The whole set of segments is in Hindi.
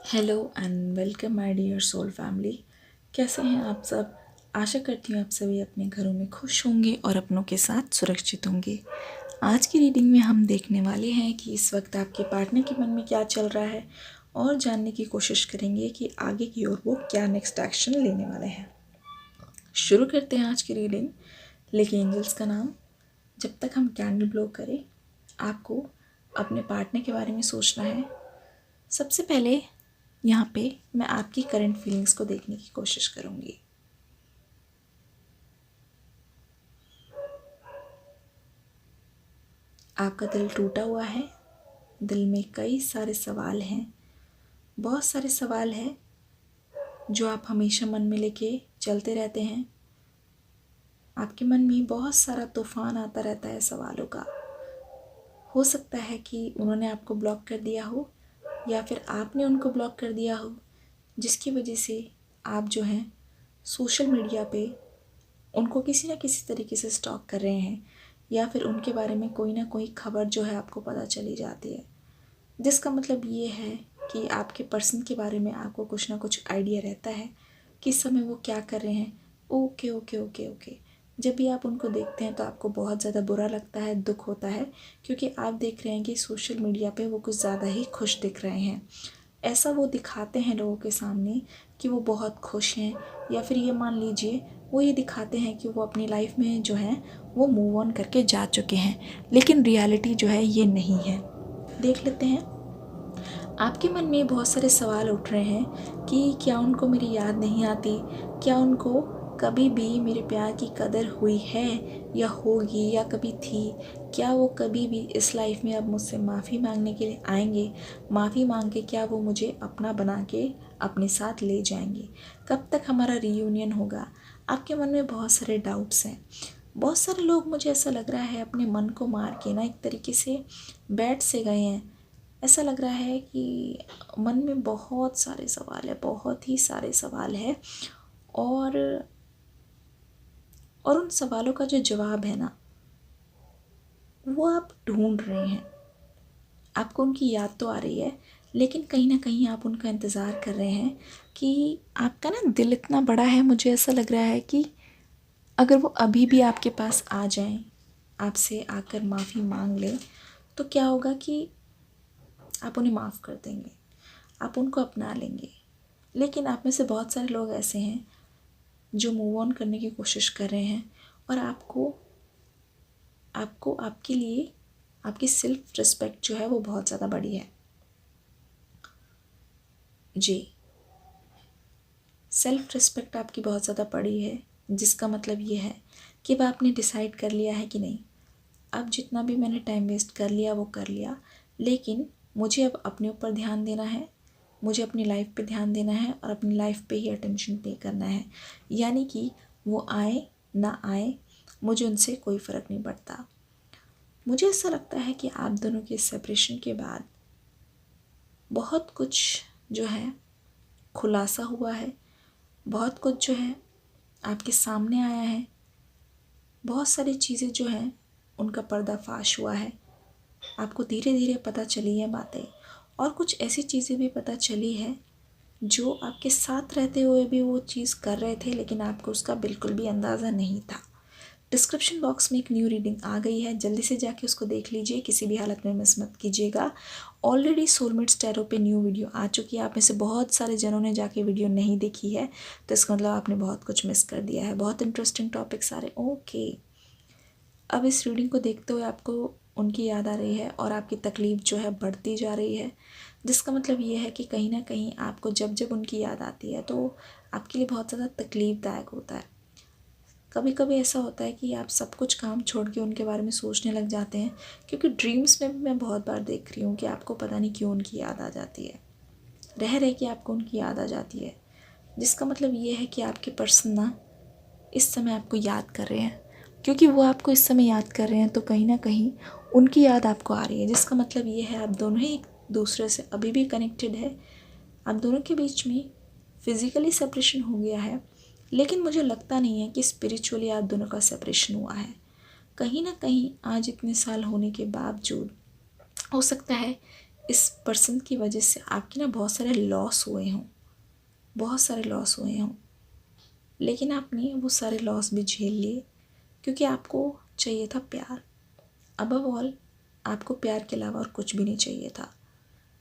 Hello and welcome my dear soul family. कैसे हैं आप सब। आशा करती हूँ आप सभी अपने घरों में खुश होंगे और अपनों के साथ सुरक्षित होंगे। आज की रीडिंग में हम देखने वाले हैं कि इस वक्त आपके पार्टनर के मन में क्या चल रहा है और जानने की कोशिश करेंगे कि आगे की ओर वो क्या नेक्स्ट एक्शन लेने वाले हैं। शुरू करते हैं आज की रीडिंग। लेकिन एंजल्स का नाम। जब तक हम कैंडल ब्लो करें, आपको अपने पार्टनर के बारे में सोचना है। सबसे पहले यहाँ पे मैं आपकी करंट फीलिंग्स को देखने की कोशिश करूँगी। आपका दिल टूटा हुआ है। दिल में कई सारे सवाल हैं, बहुत सारे सवाल हैं जो आप हमेशा मन में लेके चलते रहते हैं। आपके मन में बहुत सारा तूफान आता रहता है सवालों का। हो सकता है कि उन्होंने आपको ब्लॉक कर दिया हो या फिर आपने उनको ब्लॉक कर दिया हो, जिसकी वजह से आप जो हैं सोशल मीडिया पे उनको किसी ना किसी तरीके से स्टॉक कर रहे हैं या फिर उनके बारे में कोई ना कोई खबर जो है आपको पता चली जाती है, जिसका मतलब ये है कि आपके पर्सन के बारे में आपको कुछ ना कुछ आइडिया रहता है कि इस समय वो क्या कर रहे हैं। Okay okay okay okay. जब भी आप उनको देखते हैं तो आपको बहुत ज़्यादा बुरा लगता है, दुख होता है, क्योंकि आप देख रहे हैं कि सोशल मीडिया पे वो कुछ ज़्यादा ही खुश दिख रहे हैं। ऐसा वो दिखाते हैं लोगों के सामने कि वो बहुत खुश हैं, या फिर ये मान लीजिए वो ये दिखाते हैं कि वो अपनी लाइफ में जो है वो मूव ऑन करके जा चुके हैं, लेकिन रियलिटी जो है ये नहीं है। देख लेते हैं। आपके मन में बहुत सारे सवाल उठ रहे हैं कि क्या उनको मेरी याद नहीं आती, क्या उनको कभी भी मेरे प्यार की कदर हुई है या होगी या कभी थी, क्या वो कभी भी इस लाइफ में अब मुझसे माफ़ी मांगने के लिए आएंगे, माफ़ी मांग के क्या वो मुझे अपना बना के अपने साथ ले जाएंगे, कब तक हमारा रीयूनियन होगा। आपके मन में बहुत सारे डाउट्स हैं। बहुत सारे लोग, मुझे ऐसा लग रहा है, अपने मन को मार के ना एक तरीके से बैठ से गए हैं। ऐसा लग रहा है कि मन में बहुत सारे सवाल है, बहुत ही सारे सवाल है, और उन सवालों का जो जवाब है ना, वो आप ढूंढ रहे हैं। आपको उनकी याद तो आ रही है, लेकिन कहीं ना कहीं आप उनका इंतज़ार कर रहे हैं कि आपका ना दिल इतना बड़ा है। मुझे ऐसा लग रहा है कि अगर वो अभी भी आपके पास आ जाएं, आपसे आकर माफ़ी मांग लें, तो क्या होगा कि आप उन्हें माफ़ कर देंगे, आप उनको अपना लेंगे। लेकिन आप में से बहुत सारे लोग ऐसे हैं जो मूव ऑन करने की कोशिश कर रहे हैं, और आपको आपको आपके लिए आपकी सेल्फ रिस्पेक्ट जो है वो बहुत ज़्यादा बड़ी है जी। सेल्फ रिस्पेक्ट आपकी बहुत ज़्यादा बड़ी है, जिसका मतलब ये है कि अब आपने डिसाइड कर लिया है कि नहीं, अब जितना भी मैंने टाइम वेस्ट कर लिया वो कर लिया, लेकिन मुझे अब अपने ऊपर ध्यान देना है, मुझे अपनी लाइफ पे ध्यान देना है और अपनी लाइफ पे ही अटेंशन पे करना है। यानी कि वो आए ना आए, मुझे उनसे कोई फ़र्क नहीं पड़ता। मुझे ऐसा लगता है कि आप दोनों के सेपरेशन के बाद बहुत कुछ जो है खुलासा हुआ है, बहुत कुछ जो है आपके सामने आया है, बहुत सारी चीज़ें जो हैं उनका पर्दाफाश हुआ है। आपको धीरे धीरे पता चली है बातें, और कुछ ऐसी चीज़ें भी पता चली है जो आपके साथ रहते हुए भी वो चीज़ कर रहे थे, लेकिन आपको उसका बिल्कुल भी अंदाज़ा नहीं था। डिस्क्रिप्शन बॉक्स में एक न्यू रीडिंग आ गई है, जल्दी से जाके उसको देख लीजिए, किसी भी हालत में मिस मत कीजिएगा। ऑलरेडी सोलमेट्स टैरो पे न्यू वीडियो आ चुकी है, आप में से बहुत सारे जनों ने जाके वीडियो नहीं देखी है, तो इसका मतलब आपने बहुत कुछ मिस कर दिया है। बहुत इंटरेस्टिंग टॉपिक सारे। ओके, अब इस रीडिंग को देखते हुए आपको उनकी याद आ रही है और आपकी तकलीफ़ जो है बढ़ती जा रही है, जिसका मतलब ये है कि कहीं ना कहीं आपको जब जब उनकी याद आती है तो आपके लिए बहुत ज़्यादा तकलीफ़दायक होता है। कभी कभी ऐसा होता है कि आप सब कुछ काम छोड़ के उनके बारे में सोचने लग जाते हैं, क्योंकि ड्रीम्स में भी मैं बहुत बार देख रही हूँ कि आपको पता नहीं क्यों उनकी याद आ जाती है, रह रह के आपको उनकी याद आ जाती है, जिसका मतलब ये है कि आपके पर्सन ना इस समय आपको याद कर रहे हैं। क्योंकि वो आपको इस समय याद कर रहे हैं तो कहीं ना कहीं उनकी याद आपको आ रही है, जिसका मतलब ये है आप दोनों ही एक दूसरे से अभी भी कनेक्टेड है। आप दोनों के बीच में फिज़िकली सेपरेशन हो गया है, लेकिन मुझे लगता नहीं है कि स्पिरिचुअली आप दोनों का सेपरेशन हुआ है। कहीं ना कहीं आज इतने साल होने के बावजूद हो सकता है इस पर्सन की वजह से आपके ना बहुत सारे लॉस हुए हों, बहुत सारे लॉस हुए हों, लेकिन आपने वो सारे लॉस भी झेल लिए क्योंकि आपको चाहिए था प्यार। अबव ऑल आपको प्यार के अलावा और कुछ भी नहीं चाहिए था।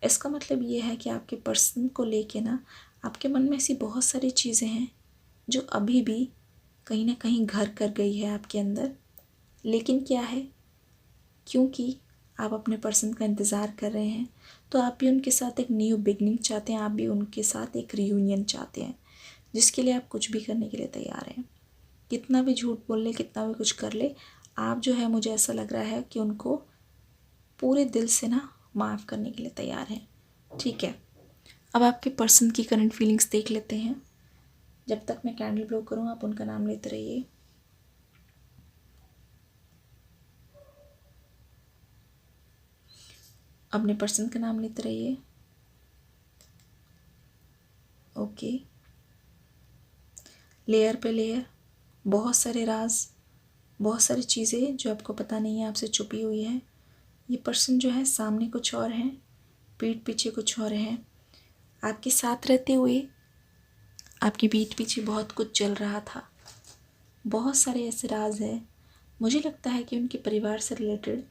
इसका मतलब ये है कि आपके पर्सन को लेके ना आपके मन में ऐसी बहुत सारी चीज़ें हैं जो अभी भी कहीं ना कहीं घर कर गई है आपके अंदर। लेकिन क्या है, क्योंकि आप अपने पर्सन का इंतज़ार कर रहे हैं तो आप भी उनके साथ एक न्यू बिगनिंग चाहते हैं, आप भी उनके साथ एक रियूनियन चाहते हैं, जिसके लिए आप कुछ भी करने के लिए तैयार हैं। कितना भी झूठ बोल ले, कितना भी कुछ कर ले, आप जो है मुझे ऐसा लग रहा है कि उनको पूरे दिल से ना माफ़ करने के लिए तैयार हैं। ठीक है, अब आपके पर्सन की करंट फीलिंग्स देख लेते हैं। जब तक मैं कैंडल ब्लो करूँ आप उनका नाम लेते रहिए। अपने पर्सन का नाम लेते रहिए। ओके, लेयर पे लेयर, बहुत सारे राज, बहुत सारी चीज़ें जो आपको पता नहीं है, आपसे छुपी हुई है। ये पर्सन जो है सामने कुछ और है, पीठ पीछे कुछ और है। आपके साथ रहते हुए आपकी पीठ पीछे बहुत कुछ चल रहा था। बहुत सारे ऐसे राज हैं, मुझे लगता है कि उनके परिवार से रिलेटेड।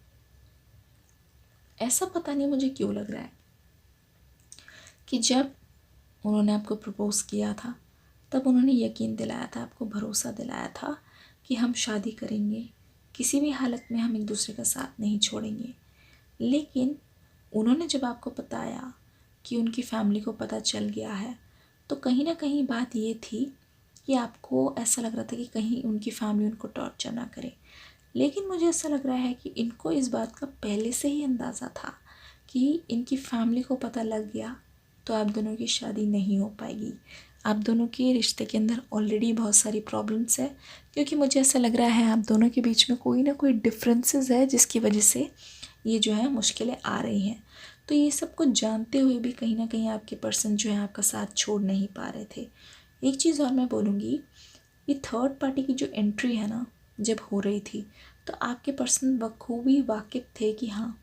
ऐसा पता नहीं मुझे क्यों लग रहा है कि जब उन्होंने आपको प्रपोज़ किया था तब उन्होंने यकीन दिलाया था, आपको भरोसा दिलाया था कि हम शादी करेंगे, किसी भी हालत में हम एक दूसरे का साथ नहीं छोड़ेंगे। लेकिन उन्होंने जब आपको बताया कि उनकी फैमिली को पता चल गया है तो कहीं ना कहीं बात ये थी कि आपको ऐसा लग रहा था कि कहीं उनकी फैमिली उनको टॉर्चर ना करे। लेकिन मुझे ऐसा लग रहा है कि इनको इस बात का पहले से ही अंदाज़ा था कि इनकी फैमिली को पता लग गया तो आप दोनों की शादी नहीं हो पाएगी। आप दोनों के रिश्ते के अंदर ऑलरेडी बहुत सारी प्रॉब्लम्स है, क्योंकि मुझे ऐसा लग रहा है आप दोनों के बीच में कोई ना कोई डिफरेंसेस है जिसकी वजह से ये जो है मुश्किलें आ रही हैं। तो ये सब कुछ जानते हुए भी कहीं ना कहीं आपके पर्सन जो है आपका साथ छोड़ नहीं पा रहे थे। एक चीज़ और मैं बोलूँगी, ये थर्ड पार्टी की जो एंट्री है ना जब हो रही थी तो आपके पर्सन बखूबी वाकिफ़ थे कि हाँ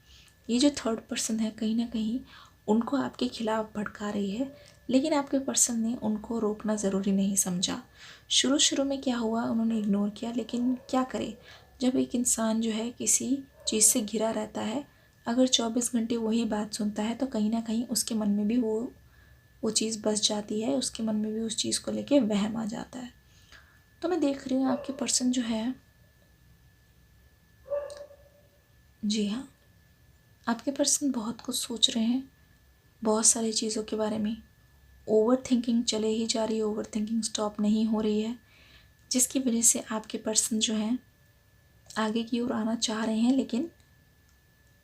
ये जो थर्ड पर्सन है कहीं ना कहीं उनको आपके खिलाफ भड़का रही है। लेकिन आपके पर्सन ने उनको रोकना ज़रूरी नहीं समझा। शुरू शुरू में क्या हुआ, उन्होंने इग्नोर किया, लेकिन क्या करे, जब एक इंसान जो है किसी चीज़ से घिरा रहता है, अगर 24 घंटे वही बात सुनता है तो कहीं ना कहीं उसके मन में भी वो चीज़ बस जाती है, उसके मन में भी उस चीज़ को लेके वहम आ जाता है। तो मैं देख रही हूँ आपके पर्सन जो है, जी हाँ, आपके पर्सन बहुत कुछ सोच रहे हैं, बहुत सारी चीज़ों के बारे में। ओवर थिंकिंग चले ही जा रही है, ओवर थिंकिंग स्टॉप नहीं हो रही है, जिसकी वजह से आपके पर्सन जो हैं आगे की ओर आना चाह रहे हैं लेकिन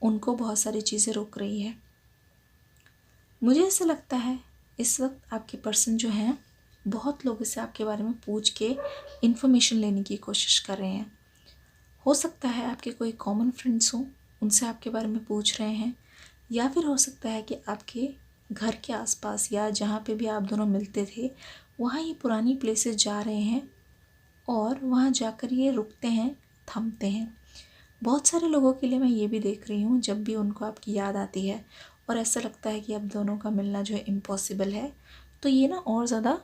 उनको बहुत सारी चीज़ें रोक रही है। मुझे ऐसा लगता है इस वक्त आपके पर्सन जो हैं बहुत लोगों से आपके बारे में पूछ के इन्फॉर्मेशन लेने की कोशिश कर रहे हैं। हो सकता है आपके कोई कॉमन फ्रेंड्स हों, उनसे आपके बारे में पूछ रहे हैं, या फिर हो सकता है कि आपके घर के आसपास या जहाँ पे भी आप दोनों मिलते थे वहाँ ये पुरानी प्लेसेस जा रहे हैं और वहाँ जाकर ये रुकते हैं, थमते हैं। बहुत सारे लोगों के लिए मैं ये भी देख रही हूँ, जब भी उनको आपकी याद आती है और ऐसा लगता है कि अब दोनों का मिलना जो है इम्पॉसिबल है, तो ये ना और ज़्यादा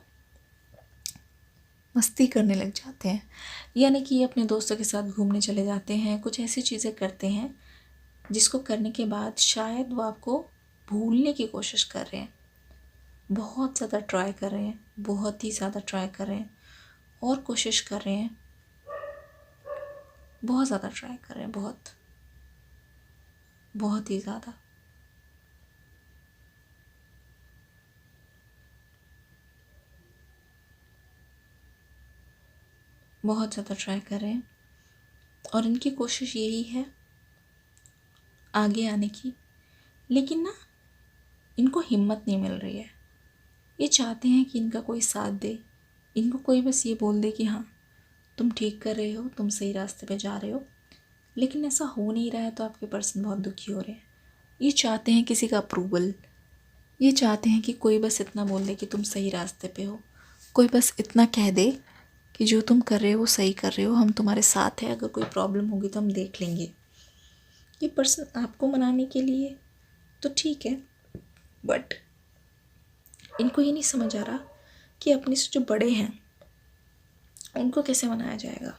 मस्ती करने लग जाते हैं। यानी कि ये अपने दोस्तों के साथ घूमने चले जाते हैं, कुछ ऐसी चीज़ें करते हैं जिसको करने के बाद शायद वो आपको भूलने की कोशिश कर रहे हैं। बहुत ज़्यादा ट्राई कर रहे हैं, बहुत ही ज़्यादा ट्राई कर रहे हैं और कोशिश कर रहे हैं, बहुत ज़्यादा ट्राई कर रहे हैं, बहुत बहुत ही ज़्यादा। बहुत ज़्यादा ट्राई कर रहे हैं और इनकी कोशिश यही है आगे आने की, लेकिन ना इनको हिम्मत नहीं मिल रही है। ये चाहते हैं कि इनका कोई साथ दे, इनको कोई बस ये बोल दे कि हाँ तुम ठीक कर रहे हो, तुम सही रास्ते पे जा रहे हो, लेकिन ऐसा हो नहीं रहा है तो आपके पर्सन बहुत दुखी हो रहे हैं। ये चाहते हैं किसी का अप्रूवल, ये चाहते हैं कि कोई बस इतना बोल दे कि तुम सही रास्ते पे हो, कोई बस इतना कह दे कि जो तुम कर रहे हो वो सही कर रहे हो, हम तुम्हारे साथ हैं, अगर कोई प्रॉब्लम होगी तो हम देख लेंगे। ये पर्सन आपको मनाने के लिए तो ठीक है, बट इनको ये नहीं समझ आ रहा कि अपने से जो बड़े हैं उनको कैसे मनाया जाएगा।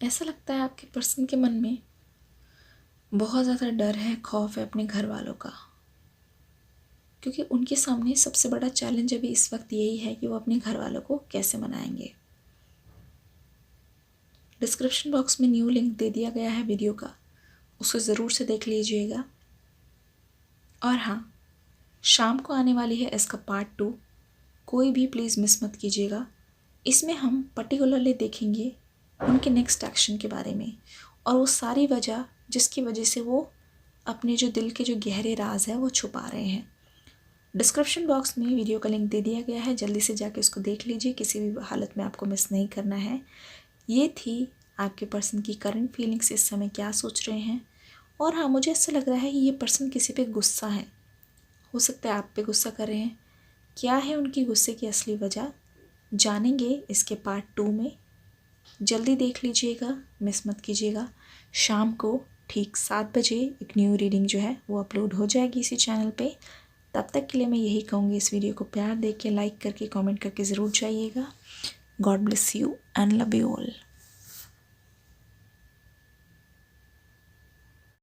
ऐसा लगता है आपके पर्सन के मन में बहुत ज़्यादा डर है, खौफ है अपने घर वालों का, क्योंकि उनके सामने सबसे बड़ा चैलेंज अभी इस वक्त यही है कि वो अपने घर वालों को कैसे मनाएंगे। डिस्क्रिप्शन बॉक्स में न्यू लिंक दे दिया गया है वीडियो का, उसको ज़रूर से देख लीजिएगा। और हाँ, शाम को आने वाली है इसका पार्ट 2, कोई भी प्लीज़ मिस मत कीजिएगा। इसमें हम पर्टिकुलरली देखेंगे उनके नेक्स्ट एक्शन के बारे में और वो सारी वजह जिसकी वजह से वो अपने जो दिल के जो गहरे राज है वो छुपा रहे हैं। डिस्क्रिप्शन बॉक्स में वीडियो का लिंक दे दिया गया है, जल्दी से जाके उसको देख लीजिए, किसी भी हालत में आपको मिस नहीं करना है। ये थी आपके पर्सन की करंट फीलिंग्स, इस समय क्या सोच रहे हैं। और हाँ, मुझे ऐसा लग रहा है कि ये पर्सन किसी पे गुस्सा है, हो सकता है आप पे गुस्सा कर रहे हैं। क्या है उनकी गुस्से की असली वजह, जानेंगे इसके पार्ट 2 में। जल्दी देख लीजिएगा, मिस मत कीजिएगा। शाम को ठीक 7 बजे एक न्यू रीडिंग जो है वो अपलोड हो जाएगी इसी चैनल पे। तब तक के लिए मैं यही कहूँगी, इस वीडियो को प्यार दे के, लाइक करके, कमेंट करके ज़रूर जाइएगा। God bless you and love you all.